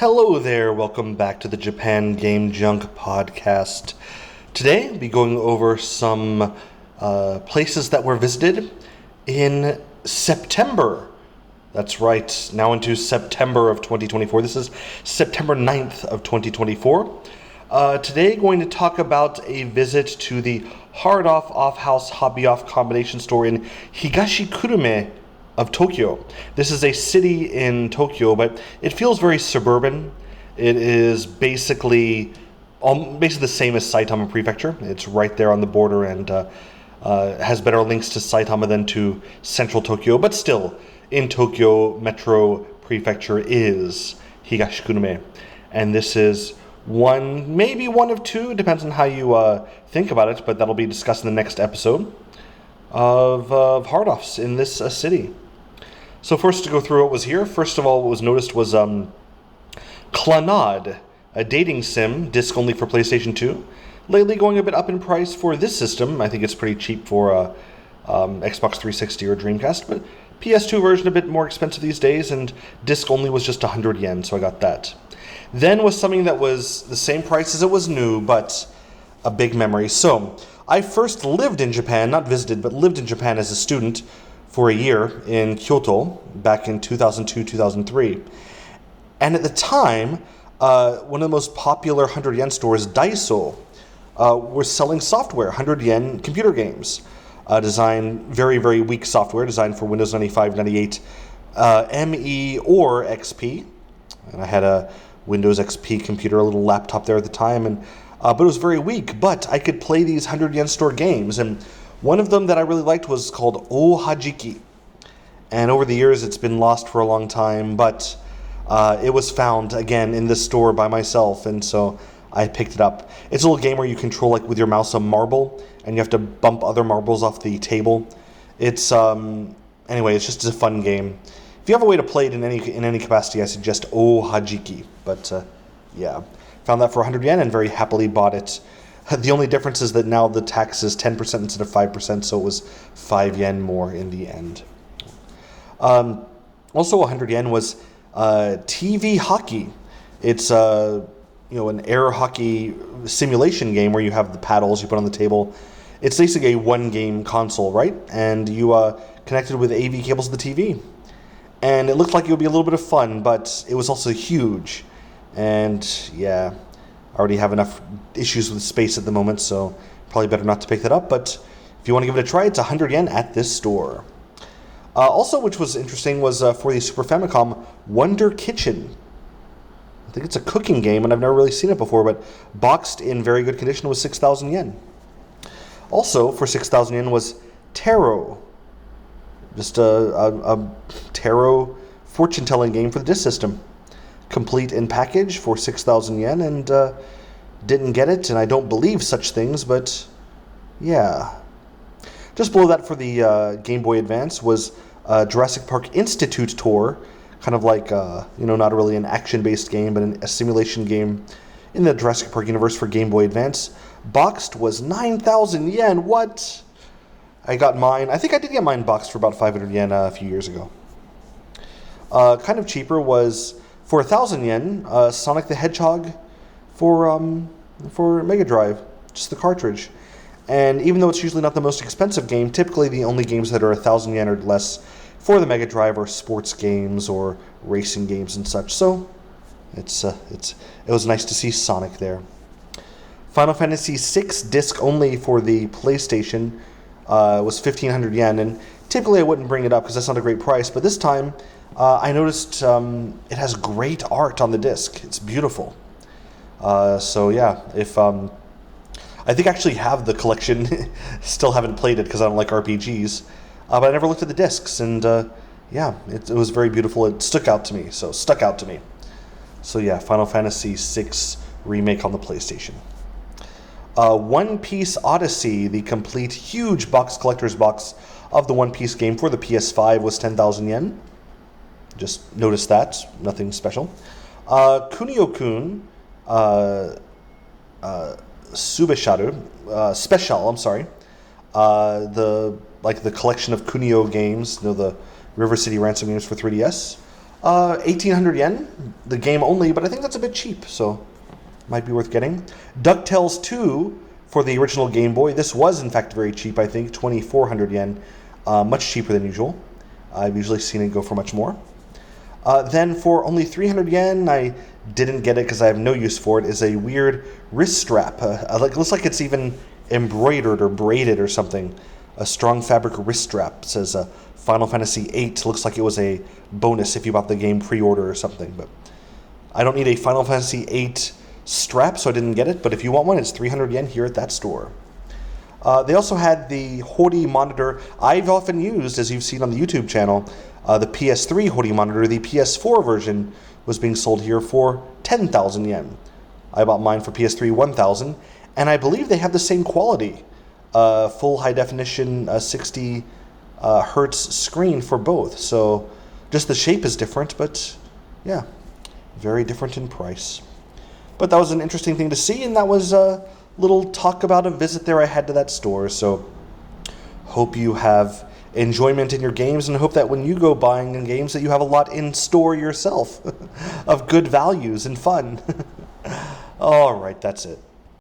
Hello there, welcome back to the Japan Game Junk podcast. Today, I'll be going over some places that were visited in September. That's right, now into September of 2024. This is September 9th of 2024. Today, going to talk about a visit to the hard-off, off-house, hobby-off combination store in Higashikurume of Tokyo. This is a city in Tokyo, but it feels very suburban. It is basically the same as Saitama Prefecture. It's right there on the border and has better links to Saitama than to central Tokyo, but still, in Tokyo, Metro Prefecture is Higashikurume. And this is maybe one of two, depends on how you think about it, but that'll be discussed in the next episode of hard-offs in this city. So first, to go through what was here, first of all, what was noticed was Clannad, a dating sim, disc only for PlayStation 2. Lately going a bit up in price for this system. I think it's pretty cheap for Xbox 360 or Dreamcast, but PS2 version a bit more expensive these days, and disc only was just 100 yen, so I got that. Then was something that was the same price as it was new, but a big memory. So, I first lived in Japan, not visited, but lived in Japan as a student for a year in Kyoto back in 2002-2003. And at the time, one of the most popular 100 yen stores, Daiso, were selling software, 100 yen computer games. Very, very weak software, designed for Windows 95, 98, ME or XP. And I had a Windows XP computer, a little laptop there at the time, but it was very weak. But I could play these 100 yen store games, and one of them that I really liked was called Hajiki. And over the years, it's been lost for a long time, but it was found again in this store by myself, and so I picked it up. It's a little game where you control, like with your mouse, a marble, and you have to bump other marbles off the table. It's anyway, it's just a fun game. If you have a way to play it in any capacity, I suggest Hajiki. But yeah, found that for 100 yen and very happily bought it. The only difference is that now the tax is 10% instead of 5%, so it was 5 yen more in the end. Also, 100 yen was TV hockey. It's an air hockey simulation game where you have the paddles you put on the table. It's basically a one-game console, right? And you connected with AV cables to the TV. And it looked like it would be a little bit of fun, but it was also huge. And yeah, I already have enough issues with space at the moment, so probably better not to pick that up. But if you want to give it a try, it's 100 yen at this store. Also, which was interesting, was for the Super Famicom, Wonder Kitchen. I think it's a cooking game, and I've never really seen it before, but boxed in very good condition was 6,000 yen. Also, for 6,000 yen was Tarot. Just a tarot fortune-telling game for the disc system. Complete in package for 6,000 yen, and didn't get it, and I don't believe such things, but yeah. Just below that for the Game Boy Advance was Jurassic Park Institute Tour, kind of like, not really an action-based game, but a simulation game in the Jurassic Park universe for Game Boy Advance. Boxed was 9,000 yen, what? I got mine, I think I did get mine boxed for about 500 yen a few years ago. Kind of cheaper was, for 1,000 yen, Sonic the Hedgehog for Mega Drive, just the cartridge. And even though it's usually not the most expensive game, typically the only games that are 1,000 yen or less for the Mega Drive are sports games or racing games and such. So it was nice to see Sonic there. Final Fantasy VI disc only for the PlayStation was 1,500 yen, and typically I wouldn't bring it up because that's not a great price, but this time I noticed it has great art on the disc. It's beautiful. So yeah, if I think I actually have the collection, still haven't played it because I don't like RPGs, but I never looked at the discs, and yeah, it was very beautiful. It stuck out to me. So yeah, Final Fantasy VI Remake on the PlayStation. One Piece Odyssey, the complete huge collector's box of the One Piece game for the PS5 was 10,000 yen. Just noticed that, nothing special. Kunio-kun, Subesharu, Special, I'm sorry. The collection of Kunio games, the River City Ransom games for 3DS. 1,800 yen, the game only, but I think that's a bit cheap, so might be worth getting. DuckTales 2 for the original Game Boy. This was, in fact, very cheap, I think, 2,400 yen, much cheaper than usual. I've usually seen it go for much more. Then for only 300 yen, I didn't get it because I have no use for it, is a weird wrist strap. It looks like it's even embroidered or braided or something. A strong fabric wrist strap. It says Final Fantasy VIII. Looks like it was a bonus if you bought the game pre-order or something. But I don't need a Final Fantasy VIII strap, so I didn't get it. But if you want one, it's 300 yen here at that store. They also had the Hori monitor I've often used, as you've seen on the YouTube channel. The PS3 Hori monitor, the PS4 version, was being sold here for 10,000 yen. I bought mine for PS3 1,000, and I believe they have the same quality. Full high definition 60 hertz screen for both. So just the shape is different, but yeah, very different in price. But that was an interesting thing to see, and that was a little talk about a visit there I had to that store. So hope you have enjoyment in your games, and hope that when you go buying in games that you have a lot in store yourself of good values and fun. All right, that's it.